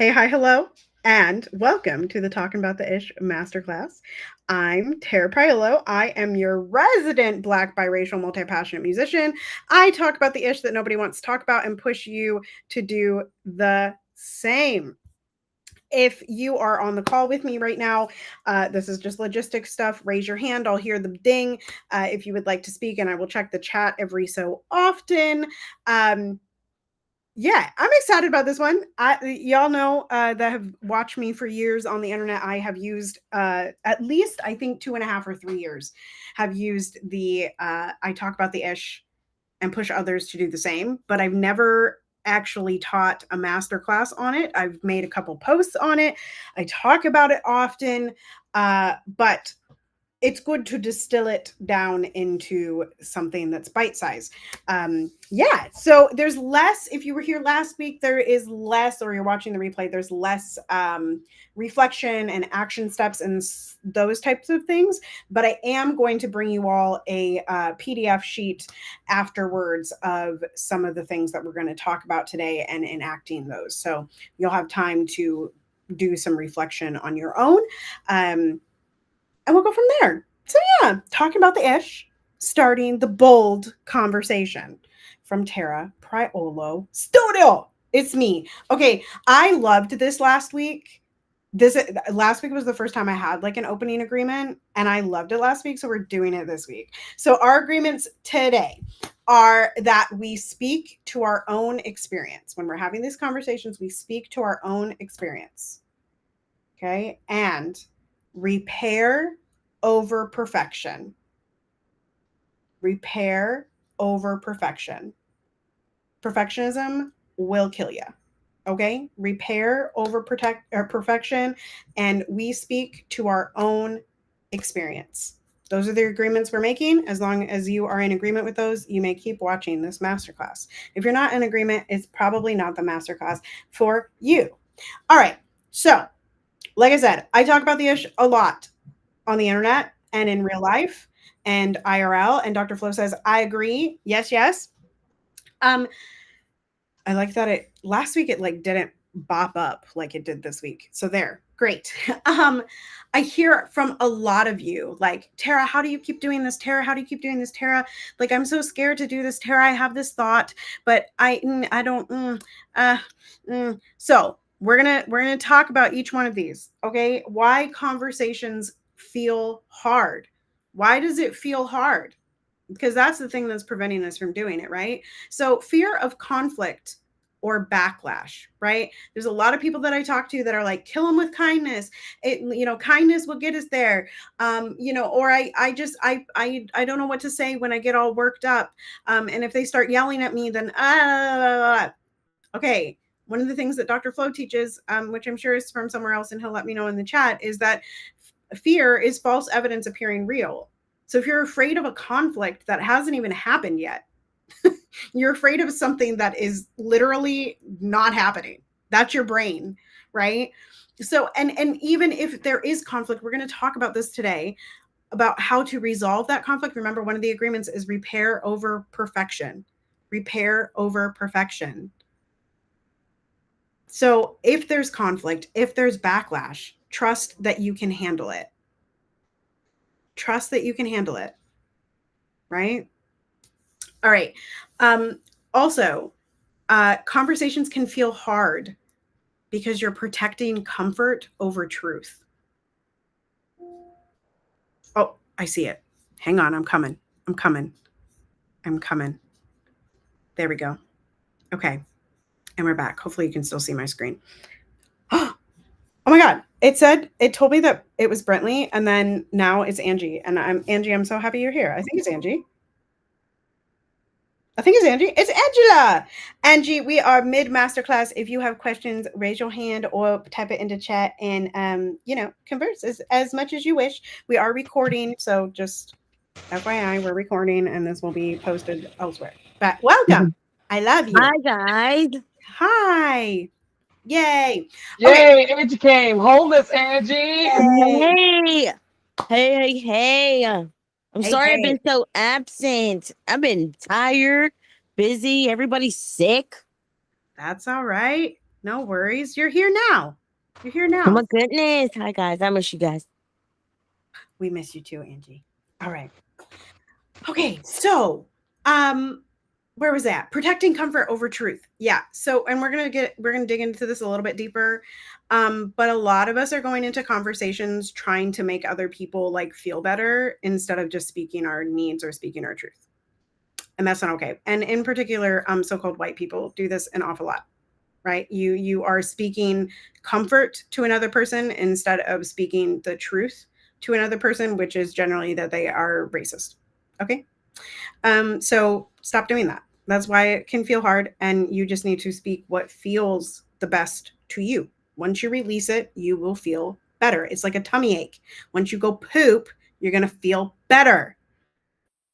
Hey, hi, hello, and welcome to the Talking About the Ish Masterclass. I'm Tara Priolo. I am your resident Black biracial multi-passionate musician. I talk about the ish that nobody wants to talk about and push you to do the same. If you are on the call with me right now, this is just logistics stuff. Raise your hand. I'll hear the ding if you would like to speak, and I will check the chat every so often. Yeah, I'm excited about this one. Y'all know that have watched me for years on the internet. I have used at least I think 2.5 or 3 years. Have used the I talk about the ish and push others to do the same, but I've never actually taught a master class on it. I've made a couple posts on it. I talk about it often, but it's good to distill it down into something that's bite size. Yeah, so there's less. If you were here last week, there is less, or you're watching the replay, there's less reflection and action steps and those types of things. But I am going to bring you all a PDF sheet afterwards of some of the things that we're going to talk about today and enacting those. So you'll have time to do some reflection on your own. And we'll go from there. So yeah, talking about the ish, starting the bold conversation from Tara Priolo Studio. It's me. Okay, I loved this last week. This last week was the first time I had like an opening agreement, and I loved it last week. So we're doing it this week. So our agreements today are that we speak to our own experience. When we're having these conversations, we speak to our own experience. Okay, and repair over perfection. Repair over perfection. Perfectionism will kill you. Okay? Repair over perfection, and we speak to our own experience. Those are the agreements we're making. As long as you are in agreement with those, you may keep watching this masterclass. If you're not in agreement, it's probably not the masterclass for you. All right. So, like I said, I talk about the ish a lot on the internet and in real life and IRL. And Dr. Flo says, I agree. Yes, yes. I like that it last week it like didn't bop up like it did this week. So there, great. I hear from a lot of you like, Tara, how do you keep doing this? Tara, how do you keep doing this? Tara, like I'm so scared to do this. Tara, I have this thought, but I don't. So we're gonna talk about each one of these. Okay, why conversations feel hard? Why does it feel hard? Because that's the thing that's preventing us from doing it, right? So fear of conflict or backlash, right? There's a lot of people that I talk to that are like, kill them with kindness. Kindness will get us there. Or I don't know what to say when I get all worked up. And if they start yelling at me, then okay. One of the things that Dr. Flo teaches, which I'm sure is from somewhere else, and he'll let me know in the chat, is that fear is false evidence appearing real. So if you're afraid of a conflict that hasn't even happened yet, you're afraid of something that is literally not happening. That's your brain, right? So, and even if there is conflict, we're going to talk about this today about how to resolve that conflict. Remember, one of the agreements is repair over perfection. Repair over perfection. So if there's conflict, if there's backlash, trust that you can handle it. Trust that you can handle it. Right? All right. Also, conversations can feel hard because you're protecting comfort over truth. Oh, I see it. Hang on. I'm coming. There we go. Okay. And we're back. Hopefully you can still see my screen. Oh my God. It told me that it was Brentley, and then now it's Angie. And I'm so happy you're here. I think it's Angie. It's Angela. Angie, we are mid masterclass. If you have questions, raise your hand or type it into chat and converse as much as you wish. We are recording, so just FYI, we're recording and this will be posted elsewhere. But welcome. I love you. Hi, guys. Hi. Yay. Yay, Angie came. Hold this, Angie. Hey. Hey. I'm sorry I've Hey. been so absent. I've been tired, busy. Everybody's sick. That's all right. No worries. You're here now. You're here Oh my now. goodness. Hi guys. I miss you guys. We miss you too, Angie. All right. Okay. So, um, where was that? Protecting comfort over truth. Yeah. So, and we're gonna dig into this a little bit deeper. But a lot of us are going into conversations trying to make other people like feel better instead of just speaking our needs or speaking our truth. And that's not okay. And in particular, so-called white people do this an awful lot, right? You are speaking comfort to another person instead of speaking the truth to another person, which is generally that they are racist. Okay. So stop doing that. That's why it can feel hard, and you just need to speak what feels the best to you. Once you release it, you will feel better. It's like a tummy ache. Once you go poop, you're going to feel better.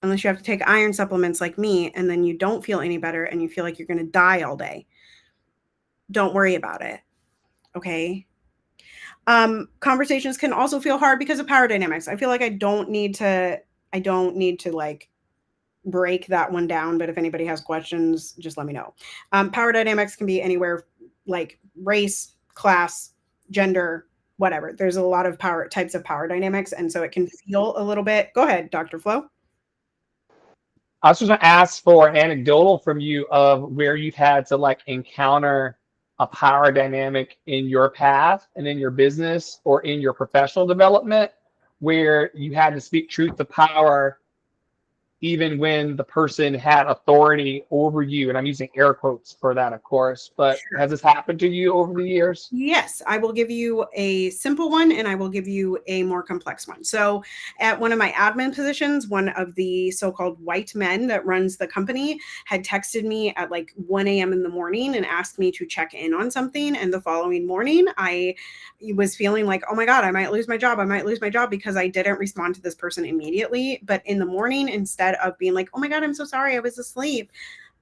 Unless you have to take iron supplements like me, and then you don't feel any better and you feel like you're going to die all day. Don't worry about it. Okay. Conversations can also feel hard because of power dynamics. I feel like I don't need to like break that one down, but if anybody has questions, just let me know. Power dynamics can be anywhere, like race, class, gender, whatever. There's a lot of types of power dynamics, and so it can feel a little bit. Go ahead, Dr. Flo. I was just going to ask for an anecdotal from you of where you've had to like encounter a power dynamic in your path and in your business or in your professional development where you had to speak truth to power even when the person had authority over you. And I'm using air quotes for that, of course. But Sure. has this happened to you over the years? Yes, I will give you a simple one and I will give you a more complex one. So, at one of my admin positions, one of the so called white men that runs the company had texted me at like 1 a.m. in the morning and asked me to check in on something. And the following morning, I was feeling like, oh my God, I might lose my job. I might lose my job because I didn't respond to this person immediately. But in the morning, instead of being like, oh my God, I'm so sorry, I was asleep,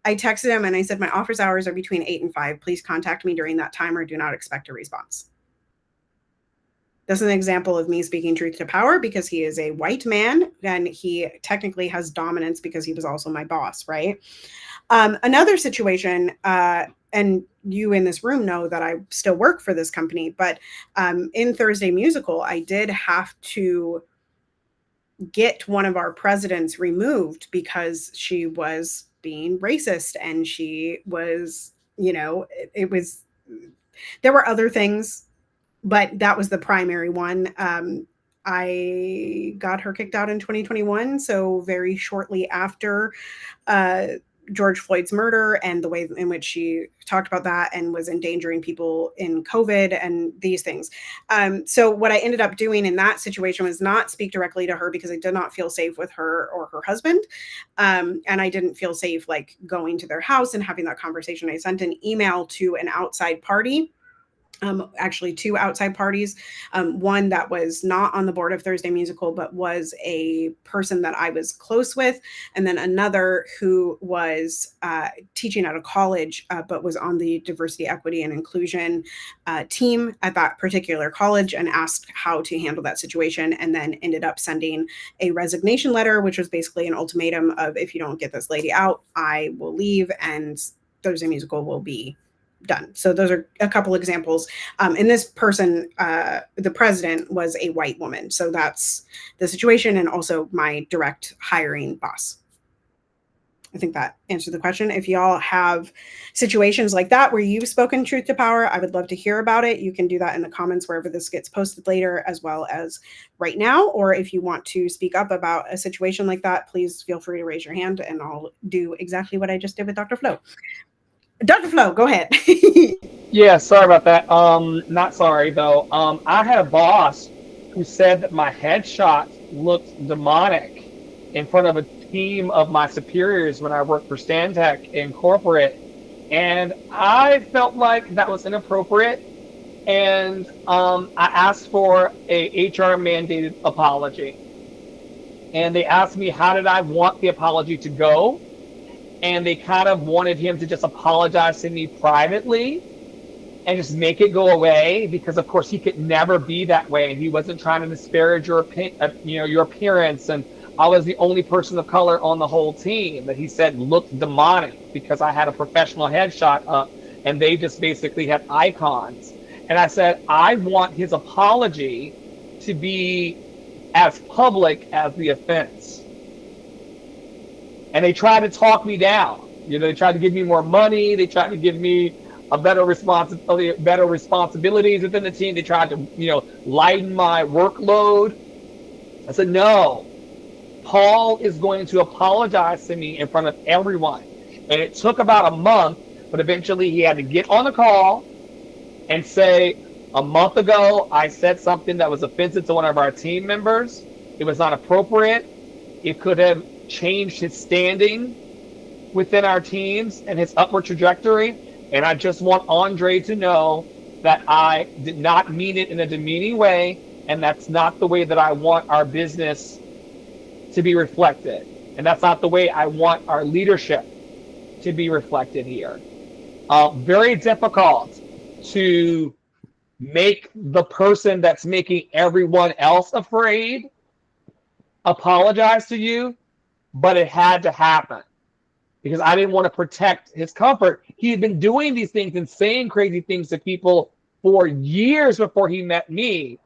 I texted him and I said, my office hours are between 8 and 5. Please contact me during that time or do not expect a response. This is an example of me speaking truth to power because he is a white man and he technically has dominance because he was also my boss, right? Another situation, and you in this room know that I still work for this company, but in Thursday Musical, I did have to get one of our presidents removed because she was being racist and she was, it was, there were other things, but that was the primary one. I got her kicked out in 2021. So very shortly after uh, George Floyd's murder and the way in which she talked about that and was endangering people in COVID and these things. So what I ended up doing in that situation was not speak directly to her because I did not feel safe with her or her husband. And I didn't feel safe like going to their house and having that conversation. I sent an email to an outside party, actually two outside parties. One that was not on the board of Thursday Musical, but was a person that I was close with. And then another who was teaching at a college, but was on the diversity, equity, and inclusion team at that particular college and asked how to handle that situation. And then ended up sending a resignation letter, which was basically an ultimatum of, if you don't get this lady out, I will leave and Thursday Musical will be done. So those are a couple examples. And this person, the president, was a white woman. So that's the situation, and also my direct hiring boss. I think that answered the question. If y'all have situations like that where you've spoken truth to power, I would love to hear about it. You can do that in the comments wherever this gets posted later, as well as right now. Or if you want to speak up about a situation like that, please feel free to raise your hand and I'll do exactly what I just did with Dr. Flo. Dr. Flo, go ahead. Yeah, sorry about that. Not sorry though. I had a boss who said that my headshot looked demonic in front of a team of my superiors when I worked for Stantec in corporate, and I felt like that was inappropriate. And I asked for a HR mandated apology, and they asked me how did I want the apology to go, and they kind of wanted him to just apologize to me privately and just make it go away, because of course he could never be that way and he wasn't trying to disparage your your appearance, and I was the only person of color on the whole team that he said looked demonic because I had a professional headshot up. and they just basically had icons. And I said, I want his apology to be as public as the offense. And they tried to talk me down. They tried to give me more money. They tried to give me a better responsibilities within the team. They tried to, lighten my workload. I said, no, Paul is going to apologize to me in front of everyone. And it took about a month, but eventually he had to get on the call and say, a month ago, I said something that was offensive to one of our team members. It was not appropriate. It could have changed his standing within our teams and his upward trajectory. And I just want Andre to know that I did not mean it in a demeaning way, and that's not the way that I want our business to be reflected. And that's not the way I want our leadership to be reflected here. Very difficult to make the person that's making everyone else afraid apologize to you, but it had to happen because I didn't want to protect his comfort. He had been doing these things and saying crazy things to people for years before he met me,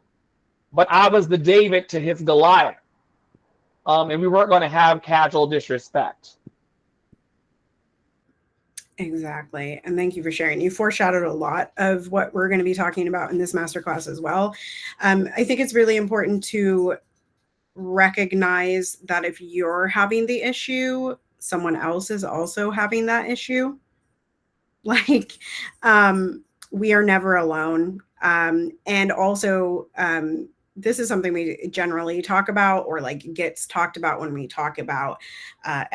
but I was the David to his Goliath. And we weren't going to have casual disrespect. Exactly. And thank you for sharing. You foreshadowed a lot of what we're going to be talking about in this masterclass as well. I think it's really important to recognize that if you're having the issue, someone else is also having that issue. Like, we are never alone. And also, this is something we generally talk about, or like gets talked about when we talk about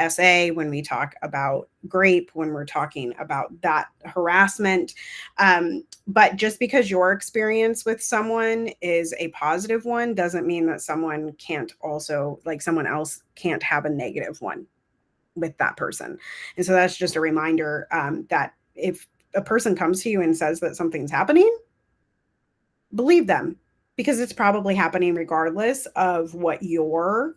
SA, when we talk about grape, when we're talking about that harassment. But just because your experience with someone is a positive one doesn't mean that someone else can't have a negative one with that person. And so that's just a reminder that if a person comes to you and says that something's happening, believe them, because it's probably happening regardless of what your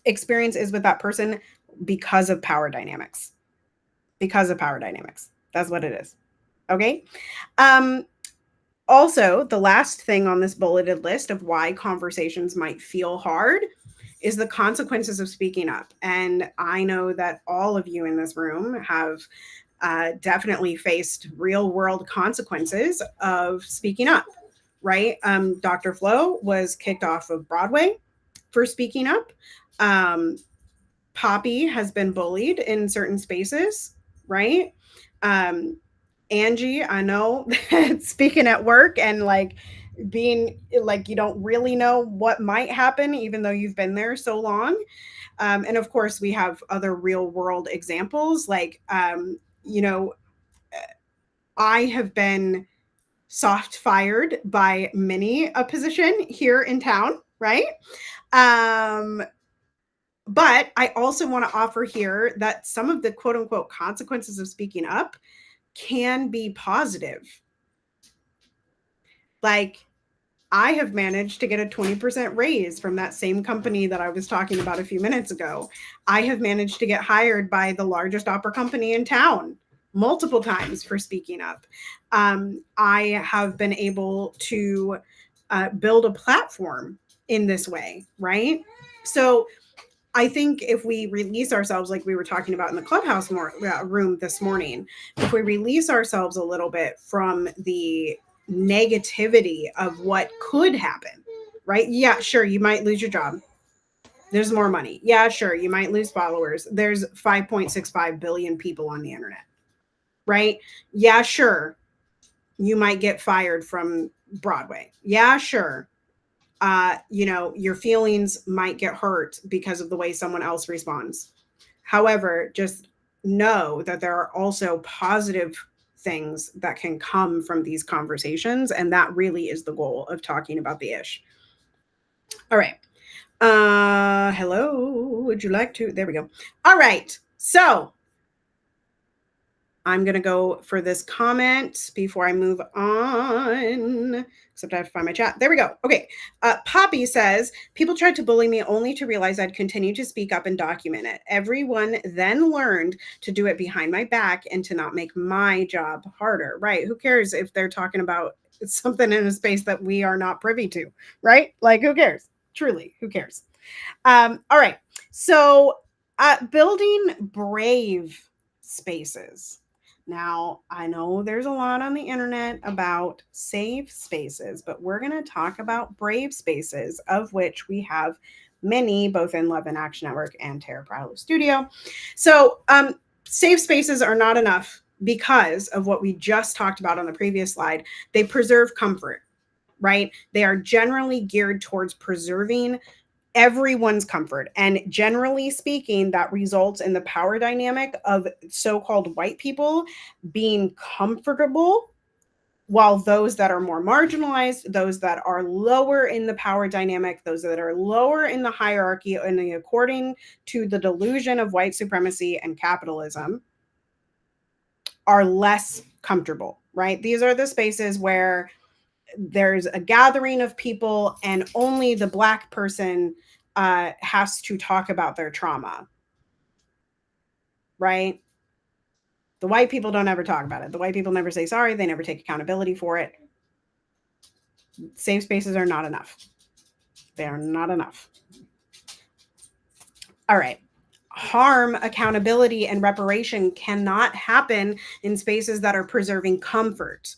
experience is with that person, because of power dynamics. Because of power dynamics. That's what it is. Okay. Also, the last thing on this bulleted list of why conversations might feel hard is the consequences of speaking up. And I know that all of you in this room have definitely faced real world consequences of speaking up. Right? Dr. Flo was kicked off of Broadway for speaking up. Poppy has been bullied in certain spaces, right? Angie, I know, speaking at work and like being like, you don't really know what might happen, even though you've been there so long. And of course, we have other real world examples. Like, I have been soft fired by many a position here in town, right? But I also want to offer here that some of the quote unquote consequences of speaking up can be positive. Like, I have managed to get a 20% raise from that same company that I was talking about a few minutes ago. I have managed to get hired by the largest opera company in town multiple times for speaking up. I have been able to build a platform in this way, right? So I think if we release ourselves, like we were talking about in the clubhouse room this morning, if we release ourselves a little bit from the negativity of what could happen, right? Yeah, sure, you might lose your job. There's more money. Yeah, sure, you might lose followers. There's 5.65 billion people on the internet, right? Yeah, sure, you might get fired from Broadway. Yeah, sure. Your feelings might get hurt because of the way someone else responds. However, just know that there are also positive things that can come from these conversations. And that really is the goal of talking about the ish. All right. Hello. Would you like to? There we go. All right. So I'm going to go for this comment before I move on. Except I have to find my chat. There we go. Okay. Poppy says, people tried to bully me only to realize I'd continue to speak up and document it. Everyone then learned to do it behind my back and to not make my job harder. Right. Who cares if they're talking about something in a space that we are not privy to, right? Like, who cares? Truly, who cares? All right. So building brave spaces. Now, I know there's a lot on the internet about safe spaces, but we're going to talk about brave spaces, of which we have many, both in Love and Action Network and Tara Prowler Studio. So, safe spaces are not enough because of what we just talked about on the previous slide. They preserve comfort, right? They are generally geared towards preserving everyone's comfort. And generally speaking, that results in the power dynamic of so-called white people being comfortable, while those that are more marginalized, those that are lower in the power dynamic, those that are lower in the hierarchy, and according to the delusion of white supremacy and capitalism, are less comfortable, right? These are the spaces where there's a gathering of people and only the Black person has to talk about their trauma, right? The white people don't ever talk about it. The white people never say sorry. They never take accountability for it. Safe spaces are not enough. They are not enough. All right. Harm, accountability, and reparation cannot happen in spaces that are preserving comfort.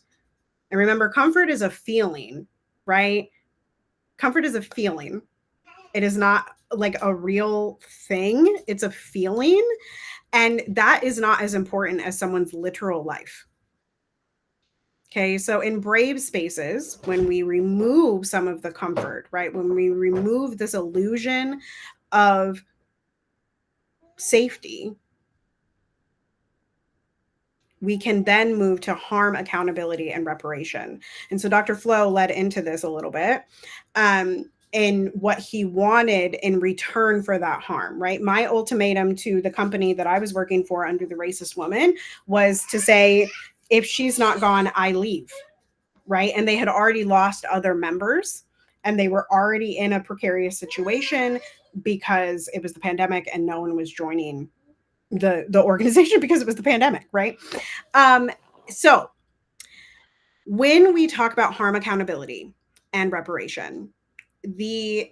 And remember, comfort is a feeling, right? Comfort is a feeling. It is not like a real thing. It's a feeling. And that is not as important as someone's literal life. Okay, so in brave spaces, when we remove some of the comfort, right? When we remove this illusion of safety, we can then move to harm, accountability, and reparation. And so Dr. Flo led into this a little bit. In what he wanted in return for that harm, right? My ultimatum to the company that I was working for under the racist woman was to say, if she's not gone, I leave, right? And they had already lost other members and they were already in a precarious situation because it was the pandemic and no one was joining the organization because it was the pandemic, right? So when we talk about harm, accountability, and reparation, the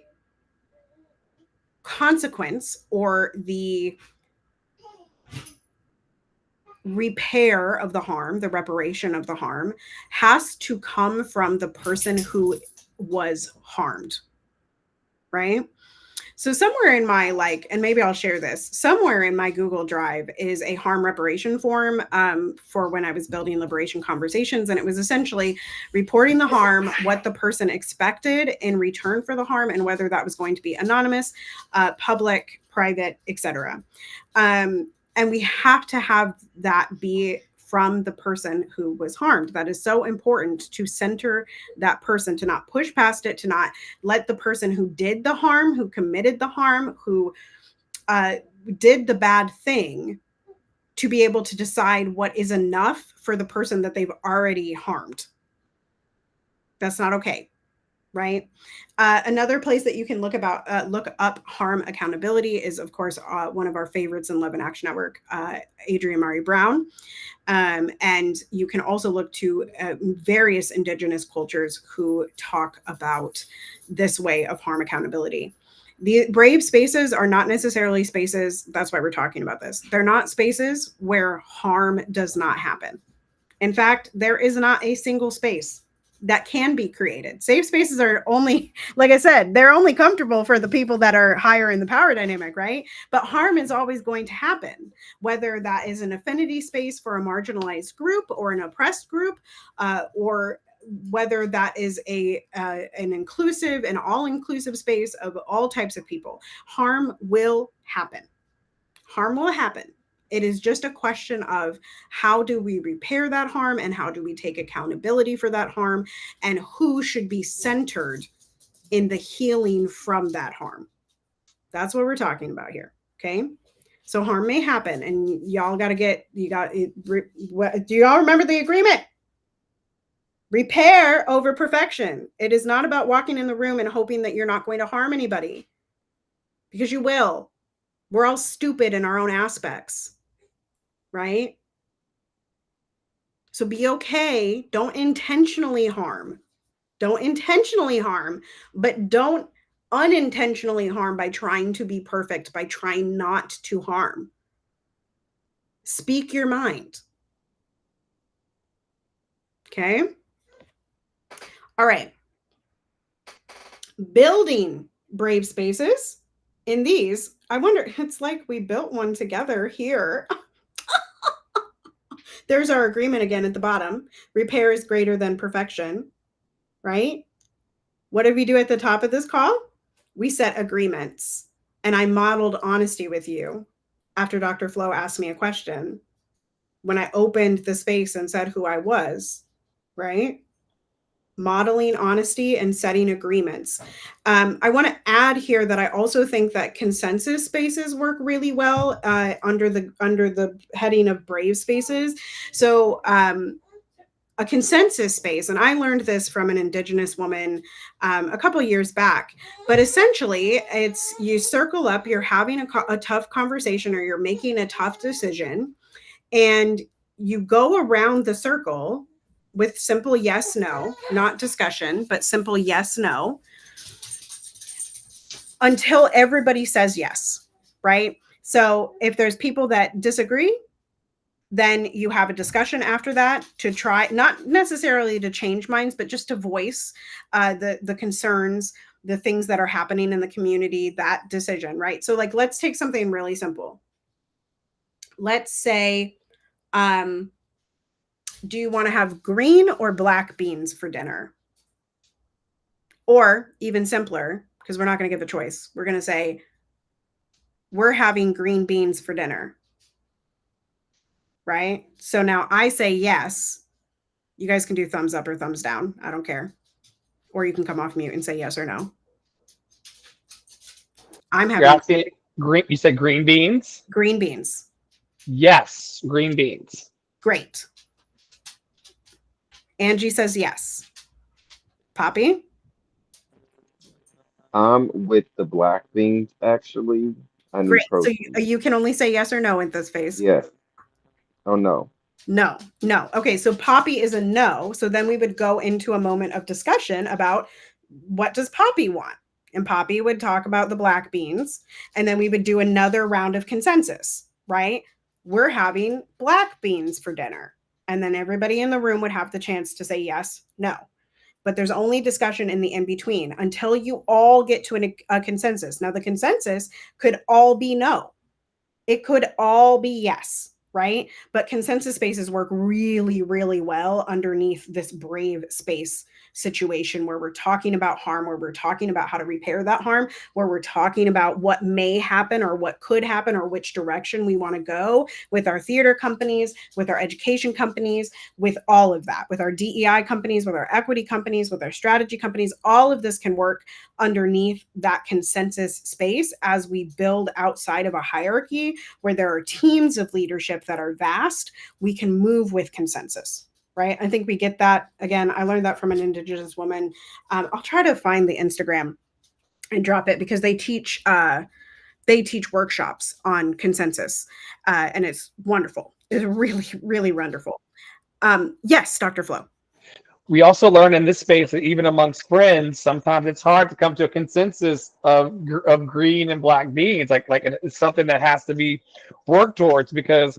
consequence or the repair of the harm, the reparation of the harm, has to come from the person who was harmed, right? So somewhere in my and maybe I'll share this, somewhere in my Google Drive is a harm reparation form for when I was building liberation conversations. And it was essentially reporting the harm, what the person expected in return for the harm, and whether that was going to be anonymous, public, private, etc. And we have to have that be from the person who was harmed. That is so important, to center that person, to not push past it, to not let the person who did the harm, who committed the harm, who did the bad thing, to be able to decide what is enough for the person that they've already harmed. That's not okay. Right. Another place that you can look up harm accountability is, of course, one of our favorites in Love and Action Network, Adrienne Maree Brown. And you can also look to various indigenous cultures who talk about this way of harm accountability. The brave spaces are not necessarily spaces. That's why we're talking about this. They're not spaces where harm does not happen. In fact, there is not a single space that can be created. Safe spaces are only, like I said, they're only comfortable for the people that are higher in the power dynamic, right? But harm is always going to happen, whether that is an affinity space for a marginalized group or an oppressed group, or whether that is an inclusive and all-inclusive space of all types of people. Harm will happen. Harm will happen. It is just a question of how do we repair that harm, and how do we take accountability for that harm, and who should be centered in the healing from that harm. That's what we're talking about here. Okay. So harm may happen, and y'all got to do y'all remember the agreement? Repair over perfection. It is not about walking in the room and hoping that you're not going to harm anybody, because you will. We're all stupid in our own aspects, right? So be okay. Don't intentionally harm. Don't intentionally harm, but don't unintentionally harm by trying to be perfect, by trying not to harm. Speak your mind. Okay? All right. Building brave spaces. In these, I wonder, it's like we built one together here. There's our agreement again at the bottom. Repair is greater than perfection, right? What did we do at the top of this call? We set agreements, and I modeled honesty with you after Dr. Flo asked me a question. When I opened the space and said who I was, right? Modeling honesty and setting agreements. I want to add here that I also think that consensus spaces work really well under the heading of brave spaces. So a consensus space, and I learned this from an Indigenous woman a couple of years back, but essentially it's you circle up, you're having a tough conversation or you're making a tough decision, and you go around the circle with simple yes, no, not discussion, but simple yes, no, until everybody says yes, right? So if there's people that disagree, then you have a discussion after that to try, not necessarily to change minds, but just to voice the concerns, the things that are happening in the community, that decision, right? So like, let's take something really simple. Let's say, do you want to have green or black beans for dinner? Or even simpler, because we're not going to give a choice. We're going to say, we're having green beans for dinner. Right? So now I say yes. You guys can do thumbs up or thumbs down. I don't care. Or you can come off mute and say yes or no. I'm having green. You said green beans? Green beans. Yes, green beans. Great. Angie says yes. Poppy? I'm with the black beans, actually. I need Great. So protein. you can only say yes or no in this phase. Yes. Oh, no. No. Okay, so Poppy is a no. So then we would go into a moment of discussion about what does Poppy want? And Poppy would talk about the black beans. And then we would do another round of consensus, right? We're having black beans for dinner. And then everybody in the room would have the chance to say yes, no. But there's only discussion in the in-between until you all get to a consensus. Now, the consensus could all be no. It could all be yes, right? But consensus spaces work really, really well underneath this brave space situation where we're talking about harm, where we're talking about how to repair that harm, where we're talking about what may happen or what could happen or which direction we want to go with our theater companies, with our education companies, with all of that, with our DEI companies, with our equity companies, with our strategy companies. All of this can work underneath that consensus space as we build outside of a hierarchy where there are teams of leadership that are vast. We can move with consensus. Right. I think we get that. Again, I learned that from an Indigenous woman. I'll try to find the Instagram and drop it because they teach workshops on consensus. And it's wonderful. It's really, really wonderful. Yes, Dr. Flo. We also learn in this space that even amongst friends, sometimes it's hard to come to a consensus of green and black beans. Like it's something that has to be worked towards because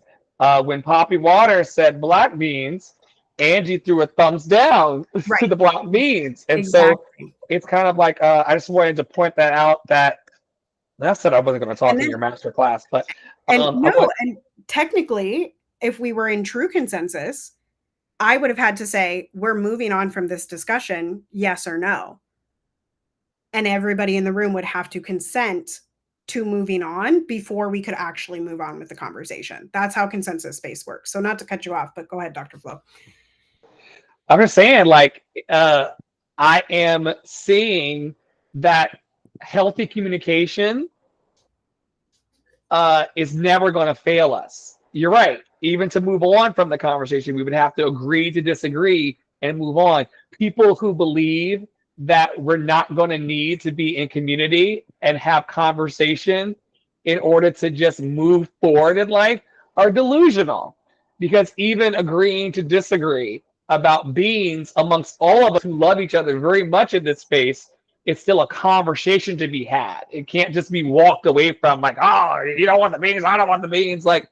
when Poppy Waters said black beans, Angie threw a thumbs down to the black beans. And so it's kind of like, I just wanted to point that out that I said I wasn't going to talk in your master class, but. And technically, if we were in true consensus, I would have had to say, we're moving on from this discussion, yes or no. And everybody in the room would have to consent to moving on before we could actually move on with the conversation. That's how consensus space works. So not to cut you off, but go ahead, Dr. Flo. I'm just saying, like, I am seeing that healthy communication is never going to fail us. You're right. Even to move on from the conversation, we would have to agree to disagree and move on. People who believe that we're not going to need to be in community and have conversation in order to just move forward in life are delusional. Because even agreeing to disagree about beings amongst all of us who love each other very much in this space, it's still a conversation to be had. It can't just be walked away from like, oh, you don't want the beans, I don't want the beans. Like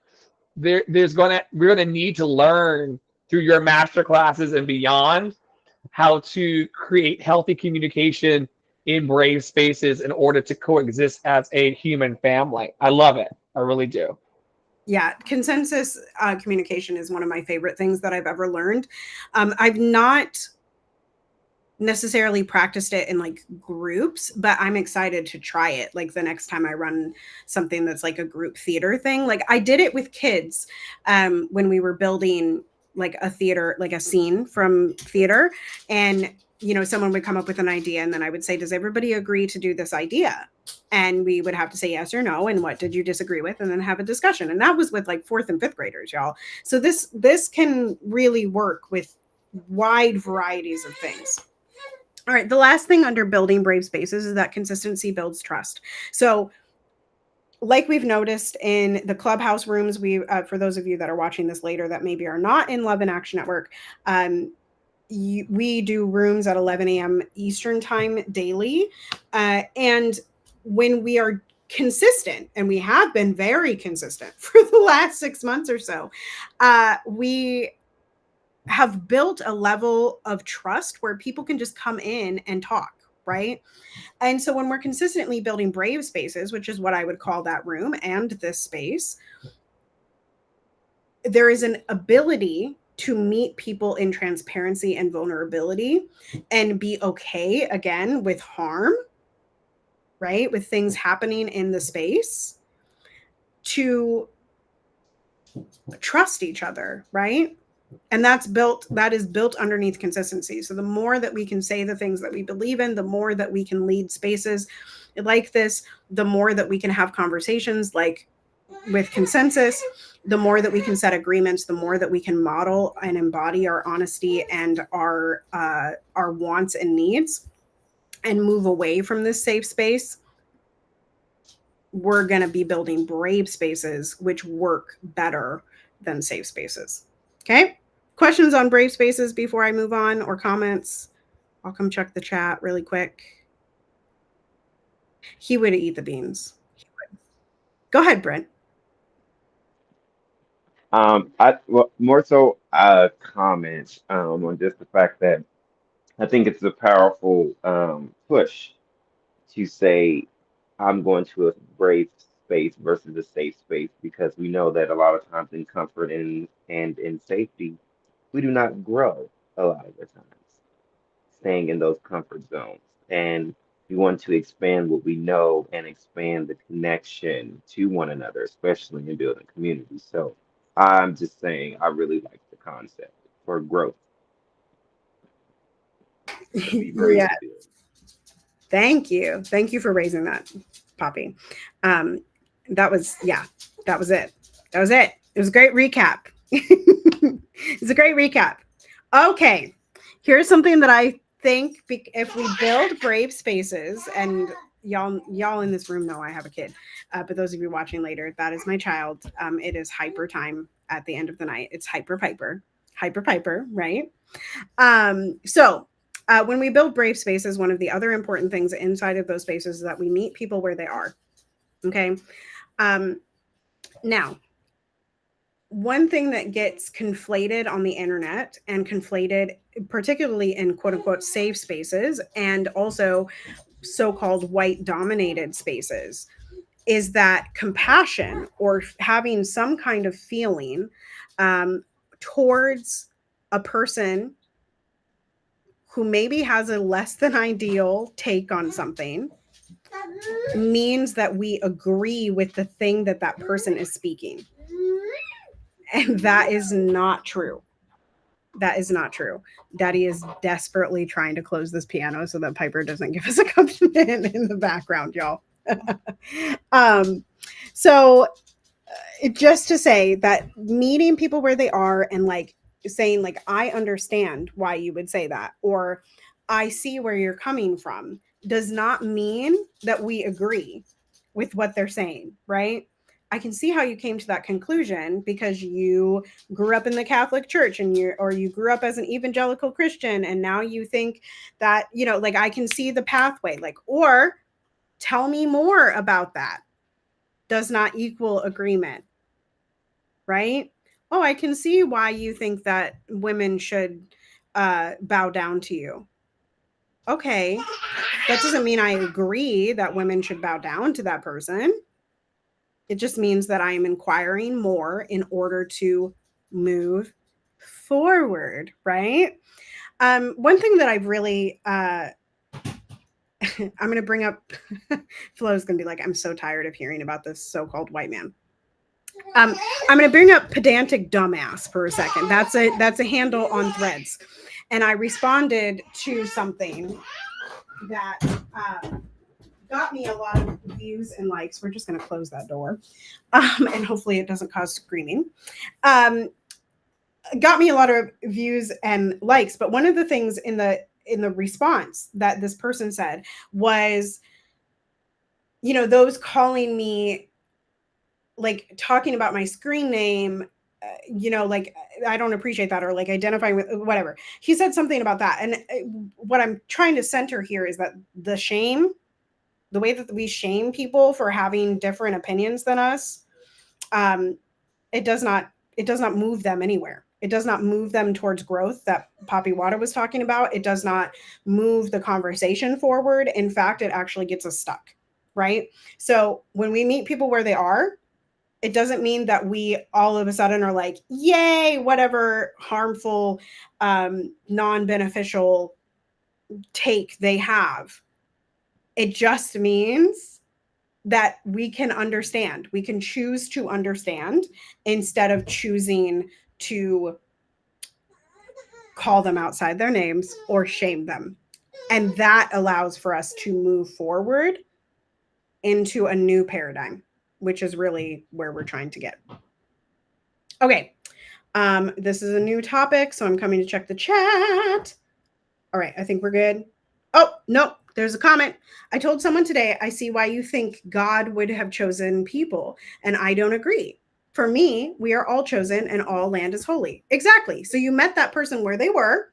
we're gonna need to learn through your master classes and beyond how to create healthy communication in brave spaces in order to coexist as a human family. I love it. I really do. Yeah, consensus communication is one of my favorite things that I've ever learned. I've not necessarily practiced it in like groups, but I'm excited to try it. Like the next time I run something that's like a group theater thing, like I did it with kids when we were building like a theater, like a scene from theater. And, you know, someone would come up with an idea and then I would say, does everybody agree to do this idea? And we would have to say yes or no. And what did you disagree with? And then have a discussion. And that was with like 4th and 5th graders, y'all. So this can really work with wide varieties of things. All right. The last thing under building brave spaces is that consistency builds trust. So like we've noticed in the clubhouse rooms, for those of you that are watching this later that maybe are not in Love and Action Network, we do rooms at 11 a.m. Eastern time daily. And when we are consistent, and we have been very consistent for the last 6 months or so, we have built a level of trust where people can just come in and talk, right? And so when we're consistently building brave spaces, which is what I would call that room and this space, there is an ability to meet people in transparency and vulnerability and be okay again with harm, right? With things happening in the space, to trust each other, right? And that is built underneath consistency. So the more that we can say the things that we believe in, the more that we can lead spaces like this, the more that we can have conversations like with consensus, the more that we can set agreements, the more that we can model and embody our honesty and our wants and needs and move away from this safe space, we're going to be building brave spaces, which work better than safe spaces. Okay. Questions on brave spaces before I move on, or comments? I'll come check the chat really quick. He would eat the beans. He would. Go ahead, Brent. More so comment on just the fact that I think it's a powerful push to say I'm going to a brave space versus a safe space, because we know that a lot of times in comfort and in safety, we do not grow a lot of the times, staying in those comfort zones. And we want to expand what we know and expand the connection to one another, especially in building community. So I'm just saying I really like the concept for growth. To be brave Yeah. to do it. Thank you. Thank you for raising that, Poppy. That was it. That was it. It was a great recap. It's a great recap. Okay. Here's something that I think if we build brave spaces, and y'all in this room know I have a kid, but those of you watching later, that is my child. It is hyper time at the end of the night. It's hyper Piper, right? So when we build brave spaces, one of the other important things inside of those spaces is that we meet people where they are. Okay. Now, one thing that gets conflated on the internet and conflated particularly in quote unquote safe spaces and also so-called white dominated spaces is that compassion or having some kind of feeling towards a person who maybe has a less than ideal take on something means that we agree with the thing that that person is speaking. And that is not true. That is not true. Daddy is desperately trying to close this piano so that Piper doesn't give us a accompaniment in the background, y'all. um, so just to say that meeting people where they are and like saying like I understand why you would say that, or I see where you're coming from, does not mean that we agree with what they're saying, right? I can see how you came to that conclusion because you grew up in the Catholic Church and you grew up as an evangelical Christian and now you think that, like I can see the pathway, like, or tell me more about that. Does not equal agreement, right? Oh, I can see why you think that women should bow down to you. Okay, that doesn't mean I agree that women should bow down to that person. It just means that I am inquiring more in order to move forward, right? One thing that I've really, I'm going to bring up, Flo's going to be like, I'm so tired of hearing about this so-called white man. I'm going to bring up pedantic dumbass for a second. That's a handle on Threads. And I responded to something that got me a lot of views and likes. We're just going to close that door. And hopefully it doesn't cause screaming. Got me a lot of views and likes. But one of the things in the response that this person said was, those calling me, like talking about my screen name, like I don't appreciate that, or like identifying with whatever. He said something about that. And what I'm trying to center here is that the way that we shame people for having different opinions than us, it does not move them anywhere. It does not move them towards growth that Poppy Wada was talking about. It does not move the conversation forward. In fact, it actually gets us stuck, right? So when we meet people where they are, it doesn't mean that we all of a sudden are like, yay, whatever harmful, non-beneficial take they have. It just means that we can understand. We can choose to understand instead of choosing to call them outside their names or shame them. And that allows for us to move forward into a new paradigm, which is really where we're trying to get. Okay. This is a new topic, so I'm coming to check the chat. All right, I think we're good. Oh, no, there's a comment. I told someone today, I see why you think God would have chosen people, and I don't agree. For me, we are all chosen and all land is holy. Exactly. So you met that person where they were.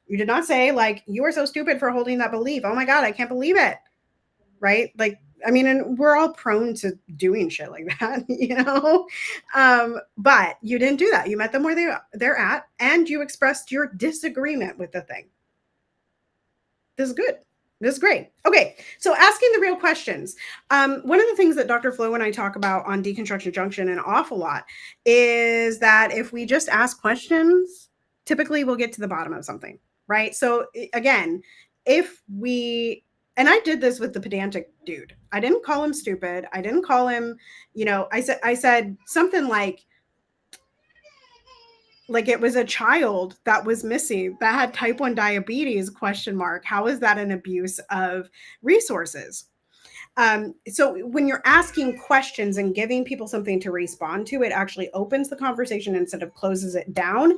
You did not say, like, you are so stupid for holding that belief. Oh my God, I can't believe it. Right? Like, I mean, and we're all prone to doing shit like that, but you didn't do that. You met them where they're at, and you expressed your disagreement with the thing. This is good. This is great. Okay, so asking the real questions. One of the things that Dr. Flo and I talk about on Deconstruction Junction an awful lot is that if we just ask questions, typically we'll get to the bottom of something, right? So again, and I did this with the pedantic dude. I didn't call him stupid. I didn't call him, I said something like it was a child that was missing that had type 1 diabetes, ? How is that an abuse of resources? So when you're asking questions and giving people something to respond to, it actually opens the conversation instead of closes it down.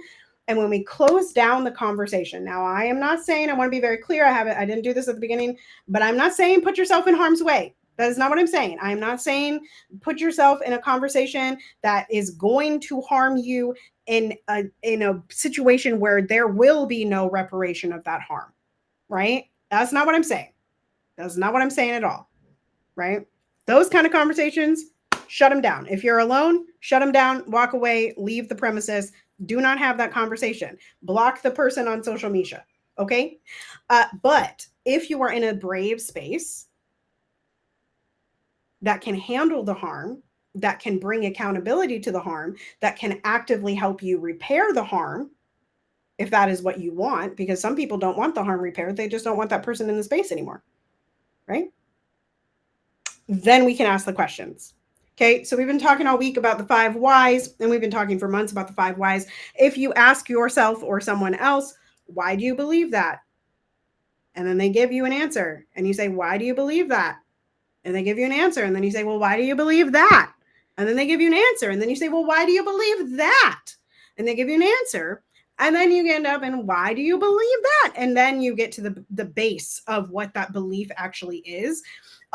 And when we close down the conversation, now I am not saying, I want to be very clear, I didn't do this at the beginning, but I'm not saying put yourself in harm's way. That is not what I'm saying. I'm not saying put yourself in a conversation that is going to harm you in a situation where there will be no reparation of that harm, right? That's not what I'm saying. That's not what I'm saying at all, right? Those kind of conversations, shut them down. If you're alone, shut them down, walk away, leave the premises. Do not have that conversation. Block the person on social media, okay? But if you are in a brave space that can handle the harm, that can bring accountability to the harm, that can actively help you repair the harm, if that is what you want, because some people don't want the harm repaired. They just don't want that person in the space anymore, right? Then we can ask the questions. Okay, so we've been talking all week about the 5 whys, and we've been talking for months about the 5 whys. If you ask yourself or someone else, why do you believe that? And then they give you an answer, and you say, why do you believe that? And they give you an answer. And then you say, well, why do you believe that? And then they give you an answer. And then you say, well, why do you believe that? And they give you an answer. And then you end up in, why do you believe that? And then you get to the base of what that belief actually is.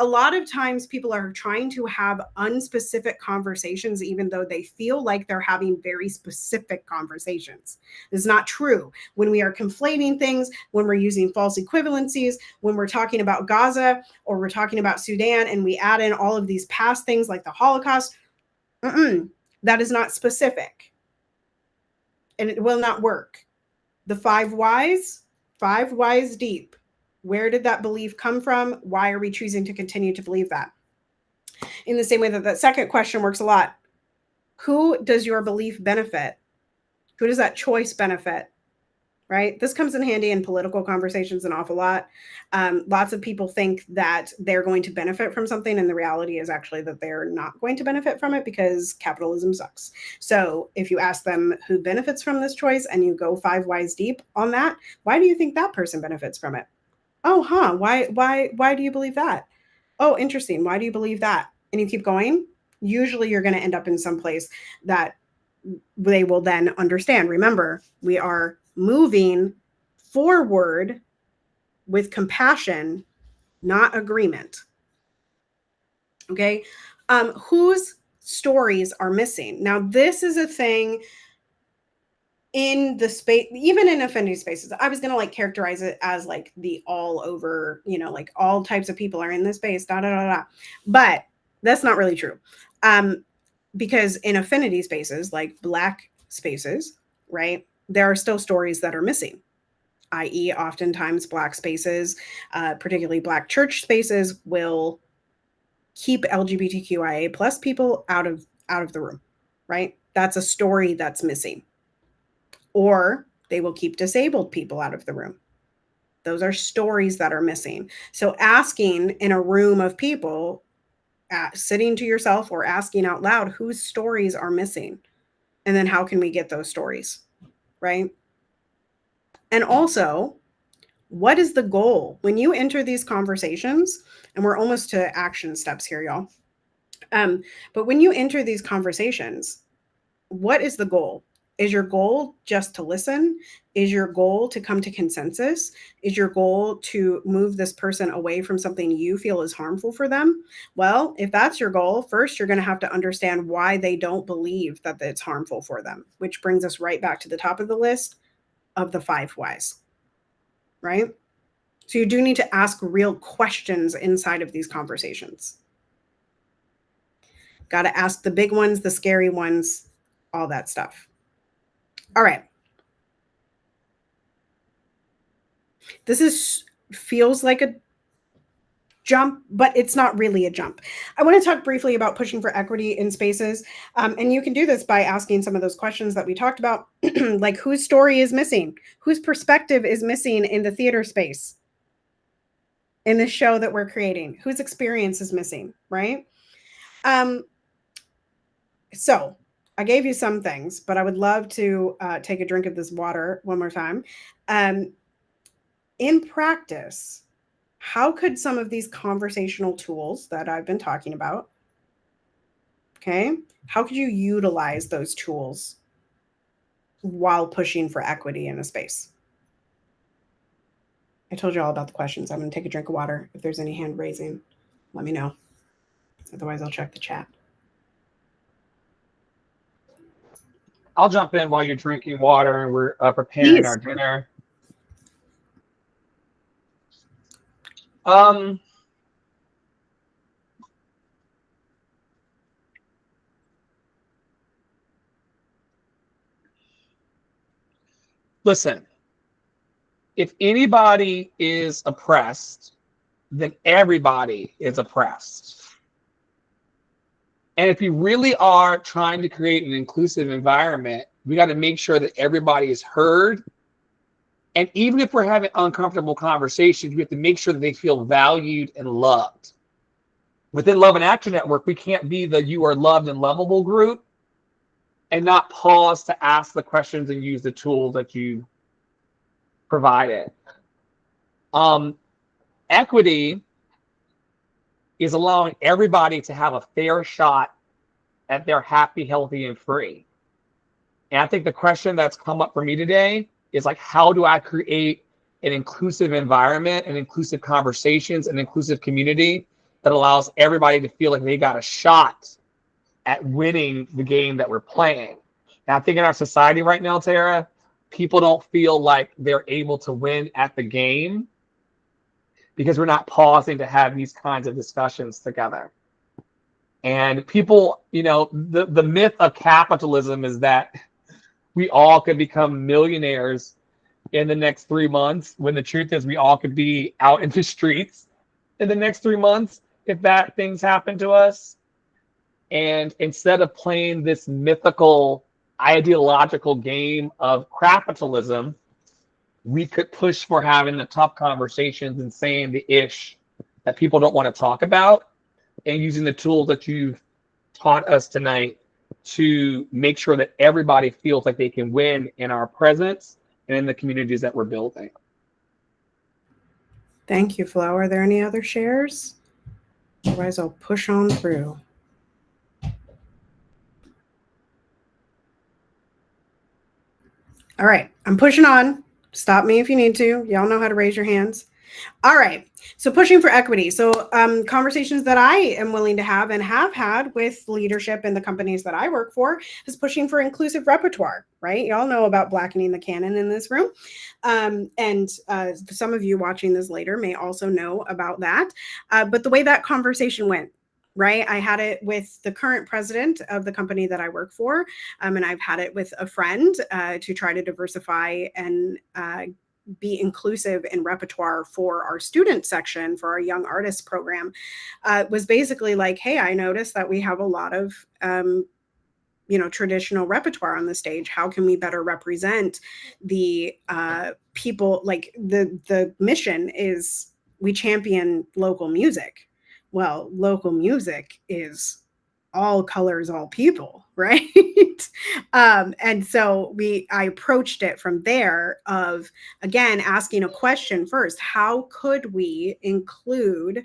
A lot of times people are trying to have unspecific conversations, even though they feel like they're having very specific conversations. It's not true. When we are conflating things, when we're using false equivalencies, when we're talking about Gaza or we're talking about Sudan, and we add in all of these past things like the Holocaust, that is not specific. And it will not work. The 5 whys deep. Where did that belief come from? Why are we choosing to continue to believe that? In the same way that that second question works a lot. Who does your belief benefit? Who does that choice benefit? Right? This comes in handy in political conversations an awful lot. Lots of people think that they're going to benefit from something, and the reality is actually that they're not going to benefit from it because capitalism sucks. So if you ask them who benefits from this choice and you go 5 whys deep on that, why do you think that person benefits from it? Oh, why do you believe that? Oh, interesting. Why do you believe that? And you keep going. Usually you're going to end up in some place that they will then understand. Remember, we are moving forward with compassion, not agreement. Okay. Whose stories are missing? Now, this is a thing in the space, even in affinity spaces. I was going to like characterize it as like the all over, like all types of people are in this space, but that's not really true. Because in affinity spaces, like Black spaces, right, there are still stories that are missing, i.e. oftentimes Black spaces, particularly Black church spaces, will keep LGBTQIA plus people out of the room, right? That's a story that's missing. Or they will keep disabled people out of the room. Those are stories that are missing. So asking in a room of people, sitting to yourself or asking out loud, whose stories are missing? And then how can we get those stories, right? And also, what is the goal? When you enter these conversations, and we're almost to action steps here, y'all. But when you enter these conversations, what is the goal? Is your goal just to listen? Is your goal to come to consensus? Is your goal to move this person away from something you feel is harmful for them? Well, if that's your goal, first you're going to have to understand why they don't believe that it's harmful for them, which brings us right back to the top of the list of the 5 whys, right? So you do need to ask real questions inside of these conversations. Got to ask the big ones, the scary ones, all that stuff. All right. This feels like a jump, but it's not really a jump. I want to talk briefly about pushing for equity in spaces. And you can do this by asking some of those questions that we talked about, like whose story is missing? Whose perspective is missing in the theater space? In this show that we're creating? Whose experience is missing, right? So I gave you some things, but I would love to take a drink of this water one more time. In practice, how could some of these conversational tools that I've been talking about, okay, how could you utilize those tools while pushing for equity in a space? I told you all about the questions. I'm going to take a drink of water. If there's any hand raising, let me know. Otherwise, I'll check the chat. I'll jump in while you're drinking water and we're preparing our dinner. Listen, if anybody is oppressed, then everybody is oppressed. And if you really are trying to create an inclusive environment, we got to make sure that everybody is heard. And even if we're having uncomfortable conversations, we have to make sure that they feel valued and loved. Within Love and Action Network, we can't be the you are loved and lovable group and not pause to ask the questions and use the tools that you provided. Equity is allowing everybody to have a fair shot at their happy, healthy, and free. And I think the question that's come up for me today is like, how do I create an inclusive environment and inclusive conversations and inclusive community that allows everybody to feel like they got a shot at winning the game that we're playing? And I think in our society right now, Tara, people don't feel like they're able to win at the game because we're not pausing to have these kinds of discussions together. And people, the myth of capitalism is that we all could become millionaires in the next 3 months, when the truth is we all could be out in the streets in the next 3 months if bad things happen to us. And instead of playing this mythical ideological game of capitalism, we could push for having the tough conversations and saying the ish that people don't want to talk about, and using the tools that you've taught us tonight to make sure that everybody feels like they can win in our presence and in the communities that we're building. Thank you, Flo. Are there any other shares? Otherwise, I'll push on through. All right, I'm pushing on. Stop me if you need to. Y'all know how to raise your hands. All right, so pushing for equity. So conversations that I am willing to have and have had with leadership in the companies that I work for is pushing for inclusive repertoire, right? Y'all know about blackening the canon in this room. And some of you watching this later may also know about that. But the way that conversation went, right? I had it with the current president of the company that I work for, and I've had it with a friend to try to diversify and be inclusive in repertoire for our student section for our young artists program. Was basically like, hey, I noticed that we have a lot of traditional repertoire on the stage. How can we better represent the people? Like the mission is we champion local music. Well, local music is all colors, all people, right? And so I approached it from there of, again, asking a question first. How could we include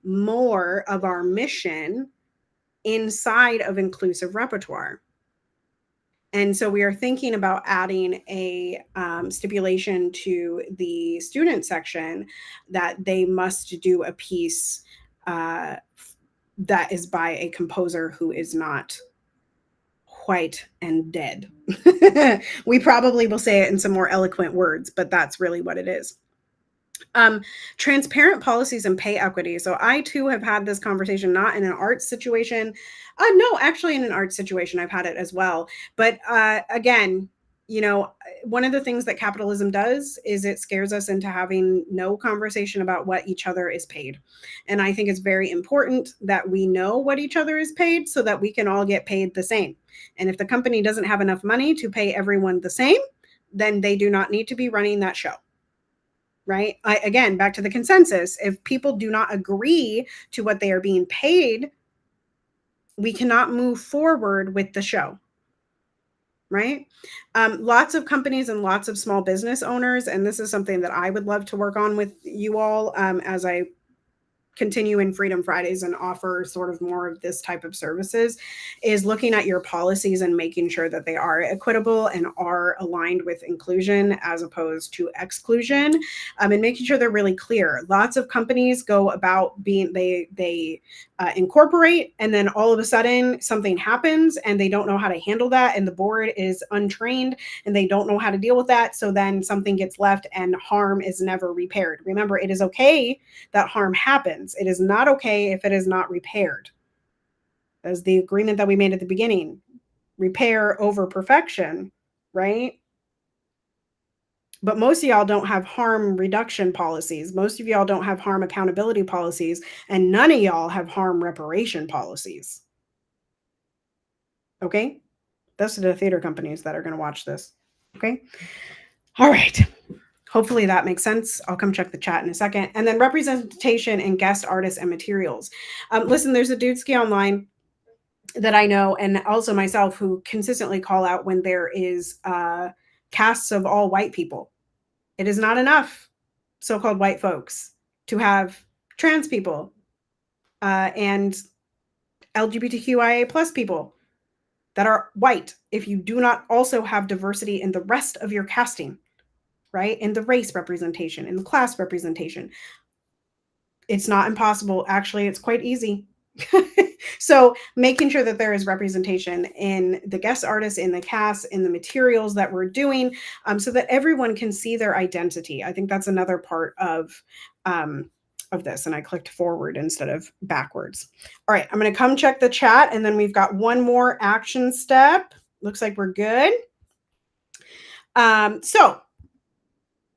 more of our mission inside of inclusive repertoire? And so we are thinking about adding a stipulation to the student section that they must do a piece that is by a composer who is not white and dead. We probably will say it in some more eloquent words, but that's really what it is. Transparent policies and pay equity. So I too have had this conversation, not in an arts situation. No, actually in an arts situation, I've had it as well. But again, one of the things that capitalism does is it scares us into having no conversation about what each other is paid. And I think it's very important that we know what each other is paid so that we can all get paid the same. And if the company doesn't have enough money to pay everyone the same, then they do not need to be running that show. Right? Again, back to the consensus. If people do not agree to what they are being paid, we cannot move forward with the show. Right? Lots of companies and lots of small business owners, and this is something that I would love to work on with you all as I continue in Freedom Fridays and offer sort of more of this type of services, is looking at your policies and making sure that they are equitable and are aligned with inclusion as opposed to exclusion, and making sure they're really clear. Lots of companies go about being, they incorporate, and then all of a sudden something happens and they don't know how to handle that, and the board is untrained and they don't know how to deal with that. So then something gets left and harm is never repaired. Remember, it is okay that harm happens. It is not okay if it is not repaired. As the agreement that we made at the beginning, repair over perfection, right? But most of y'all don't have harm reduction policies. Most of y'all don't have harm accountability policies, and none of y'all have harm reparation policies. Okay? Those are the theater companies that are going to watch this. Okay? All right. Hopefully that makes sense. I'll come check the chat in a second. And then representation and guest artists and materials. Listen, there's a dudeski online that I know, and also myself, who consistently call out when there is casts of all white people. It is not enough, so-called white folks, to have trans people, and LGBTQIA plus people that are white, if you do not also have diversity in the rest of your casting, right? In the race representation, in the class representation, it's not impossible. Actually, it's quite easy. So making sure that there is representation in the guest artists, in the cast, in the materials that we're doing, so that everyone can see their identity. I think that's another part of this. And I clicked forward instead of backwards. All right, I'm going to come check the chat, and then we've got one more action step. Looks like we're good. So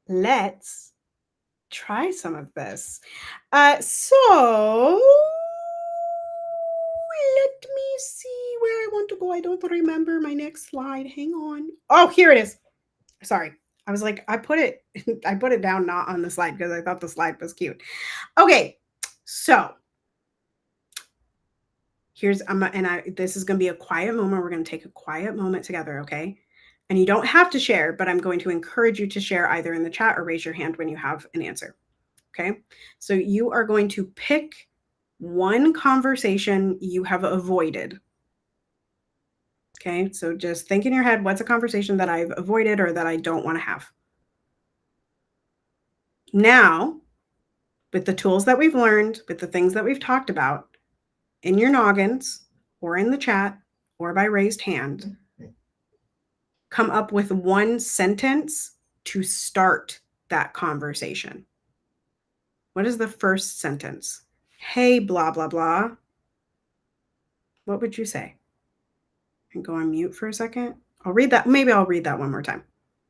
let's try some of this. So let me see where I want to go. I don't remember my next slide. Hang on. Oh, here it is. Sorry. I was like, I put it down not on the slide because I thought the slide was cute. Okay. So here's this is going to be a quiet moment. We're going to take a quiet moment together, okay? And you don't have to share, but I'm going to encourage you to share either in the chat or raise your hand when you have an answer. Okay? So you are going to pick one conversation you have avoided. Okay? So just think in your head, what's a conversation that I've avoided or that I don't want to have? Now, with the tools that we've learned, with the things that we've talked about, in your noggins or in the chat or by raised hand, come up with one sentence to start that conversation. What is the first sentence? Hey, blah, blah, blah. What would you say? And go on mute for a second. I'll read that. Maybe I'll read that one more time.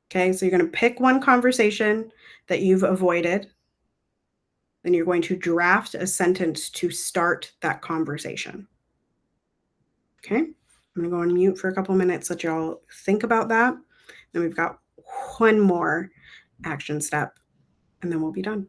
Okay, so you're going to pick one conversation that you've avoided. Then you're going to draft a sentence to start that conversation. Okay, I'm going to go on mute for a couple minutes, let y'all think about that. Then we've got one more action step, and then we'll be done.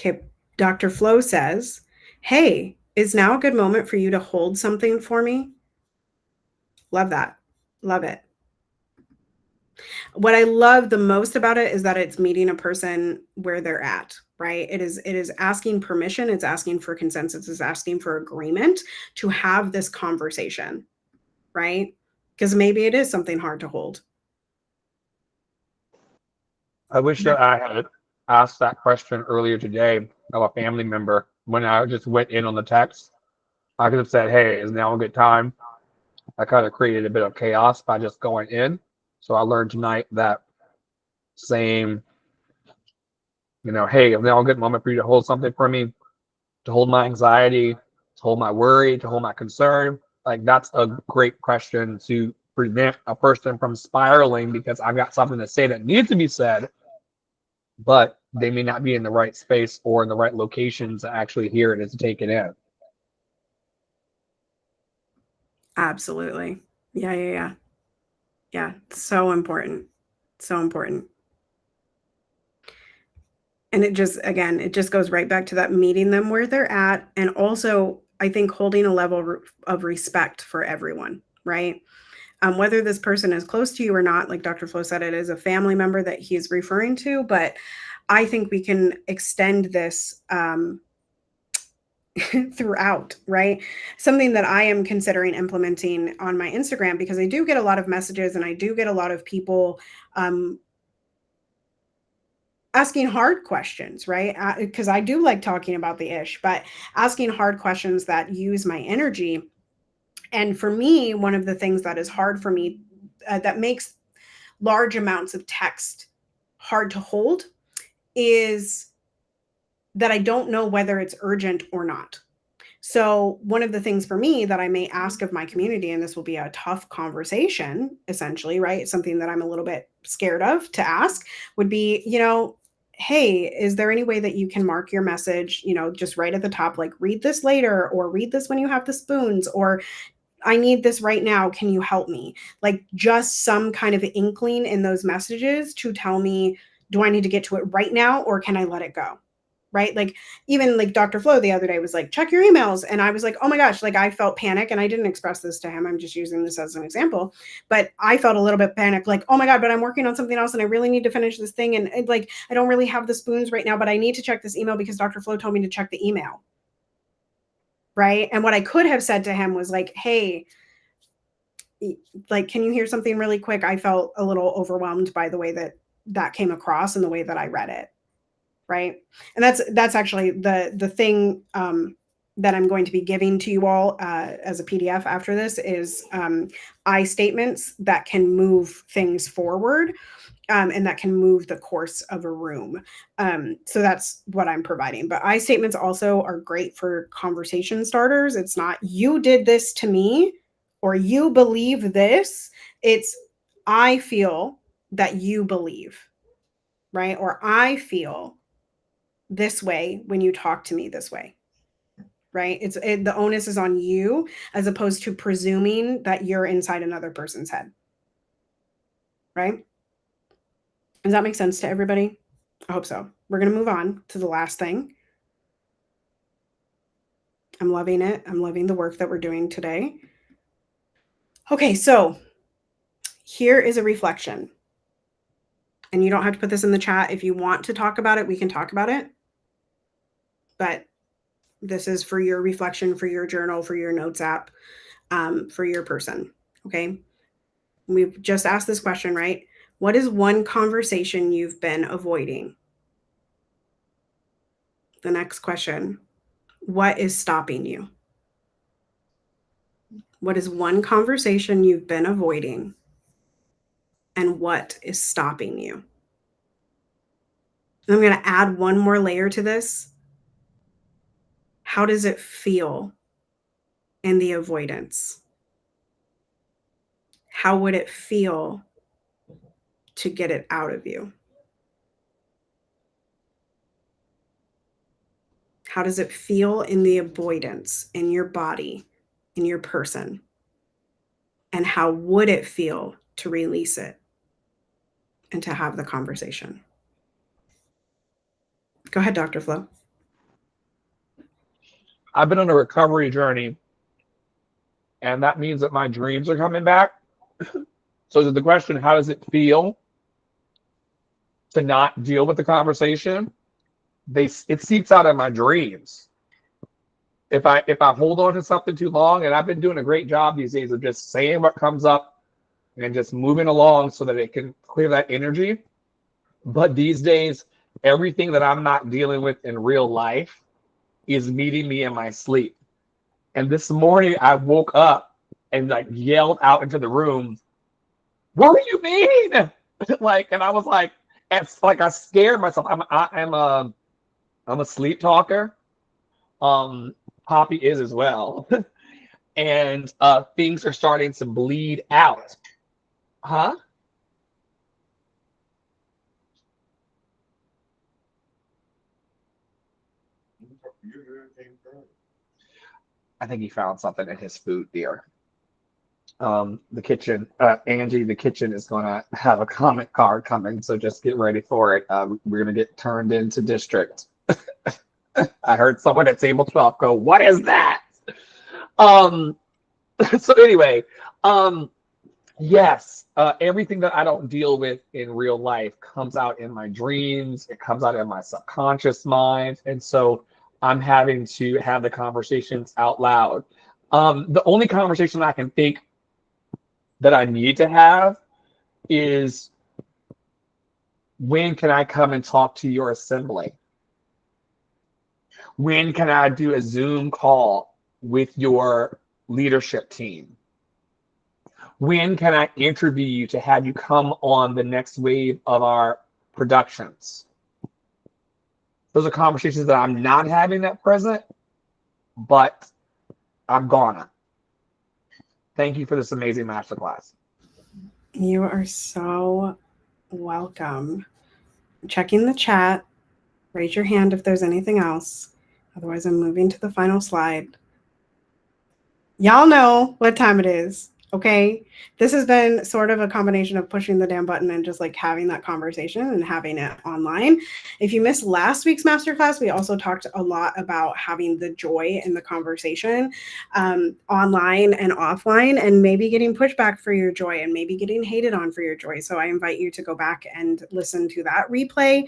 Okay, Dr. Flo says, hey, is now a good moment for you to hold something for me? Love that. Love it. What I love the most about it is that it's meeting a person where they're at, right? It is asking permission. It's asking for consensus. It's asking for agreement to have this conversation, right? Because maybe it is something hard to hold. I wish that I had asked that question earlier today of a family member when I just went in on the text. I could have said, hey, is now a good time? I kind of created a bit of chaos by just going in. So I learned tonight that saying, hey, is now a good moment for you to hold something for me, to hold my anxiety, to hold my worry, to hold my concern. Like, that's a great question to prevent a person from spiraling because I've got something to say that needs to be said, but they may not be in the right space or in the right location to actually hear it and to take it in. Absolutely. Yeah. So important. So important. And it just goes right back to that meeting them where they're at. And also, I think holding a level of respect for everyone, right? Whether this person is close to you or not, like Dr. Flo said, it is a family member that he's referring to, but I think we can extend this throughout, right? Something that I am considering implementing on my Instagram, because I do get a lot of messages and I do get a lot of people asking hard questions, right? Because I do like talking about the ish, but asking hard questions that use my energy. And for me, one of the things that is hard for me, that makes large amounts of text hard to hold, is that I don't know whether it's urgent or not. So one of the things for me that I may ask of my community, and this will be a tough conversation, essentially, right? Something that I'm a little bit scared of to ask would be, hey, is there any way that you can mark your message, just right at the top, like read this later, or read this when you have the spoons, or I need this right now. Can you help me? Like just some kind of inkling in those messages to tell me, do I need to get to it right now or can I let it go? Right? Like even like Dr. Flo the other day was like, check your emails. And I was like, oh my gosh, like I felt panic and I didn't express this to him. I'm just using this as an example, but I felt a little bit panicked, like, oh my God, but I'm working on something else and I really need to finish this thing. And like, I don't really have the spoons right now, but I need to check this email because Dr. Flo told me to check the email. Right. And what I could have said to him was like, hey, like, can you hear something really quick? I felt a little overwhelmed by the way that that came across and the way that I read it. Right. And that's actually the thing that I'm going to be giving to you all as a PDF after this is I statements that can move things forward and that can move the course of a room. So that's what I'm providing. But I statements also are great for conversation starters. It's not you did this to me or you believe this. It's I feel that you believe, right? Or I feel this way when you talk to me this way, right? The onus is on you as opposed to presuming that you're inside another person's head, right? Does that make sense to everybody? I hope so. We're going to move on to the last thing. I'm loving it. I'm loving the work that we're doing today. Okay, so here is a reflection. And you don't have to put this in the chat. If you want to talk about it, we can talk about it. But this is for your reflection, for your journal, for your notes app, for your person. Okay. We've just asked this question, right? What is one conversation you've been avoiding? The next question, what is stopping you? What is one conversation you've been avoiding? And what is stopping you? And I'm going to add one more layer to this. How does it feel in the avoidance? How would it feel to get it out of you? How does it feel in the avoidance, in your body, in your person? And how would it feel to release it and to have the conversation? Go ahead, Dr. Flo. I've been on a recovery journey, and that means that my dreams are coming back. So the question, how does it feel to not deal with the conversation? It seeps out of my dreams. If I hold on to something too long, and I've been doing a great job these days of just saying what comes up and just moving along so that it can clear that energy. But these days, everything that I'm not dealing with in real life is meeting me in my sleep. And this morning I woke up and like yelled out into the room, "What do you mean?" Like, and I was like, it's like I scared myself. I'm a sleep talker. Poppy is as well. And things are starting to bleed out. Huh? I think he found something in his food, dear. The kitchen, Angie, the kitchen is going to have a comment card coming, so just get ready for it. We're going to get turned into district. I heard someone at table 12 go, "What is that?" So anyway, yes, everything that I don't deal with in real life comes out in my dreams. It comes out in my subconscious mind. And so I'm having to have the conversations out loud. The only conversation I can think that I need to have is, when can I come and talk to your assembly? When can I do a Zoom call with your leadership team? When can I interview you to have you come on the next wave of our productions? Those are conversations that I'm not having at present, but I'm gonna. Thank you for this amazing masterclass. You are so welcome. Checking the chat. Raise your hand if there's anything else. Otherwise, I'm moving to the final slide. Y'all know what time it is. Okay. This has been sort of a combination of pushing the damn button and just like having that conversation and having it online. If you missed last week's masterclass, we also talked a lot about having the joy in the conversation, online and offline, and maybe getting pushback for your joy and maybe getting hated on for your joy. So I invite you to go back and listen to that replay,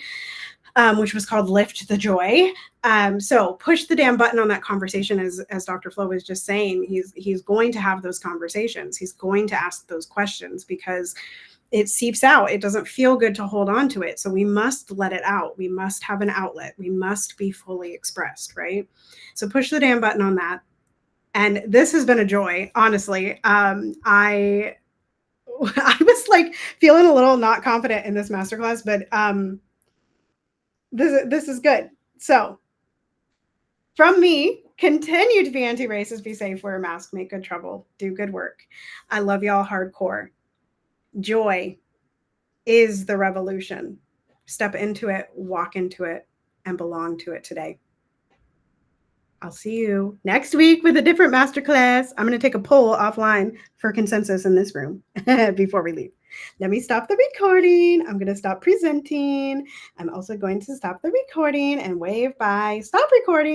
which was called Lift the Joy. So push the damn button on that conversation, as Dr. Flo was just saying. He's going to have those conversations. He's going to ask those questions because it seeps out. It doesn't feel good to hold on to it. So we must let it out. We must have an outlet. We must be fully expressed, right? So push the damn button on that. And this has been a joy, honestly. I was like feeling a little not confident in this masterclass, but this is good. So from me, continue to be anti-racist, be safe, wear a mask, make good trouble, do good work. I love y'all hardcore. Joy is the revolution. Step into it, walk into it, and belong to it today. I'll see you next week with a different masterclass. I'm going to take a poll offline for consensus in this room before we leave. Let me stop the recording. I'm going to stop presenting. I'm also going to stop the recording and wave bye. Stop recording.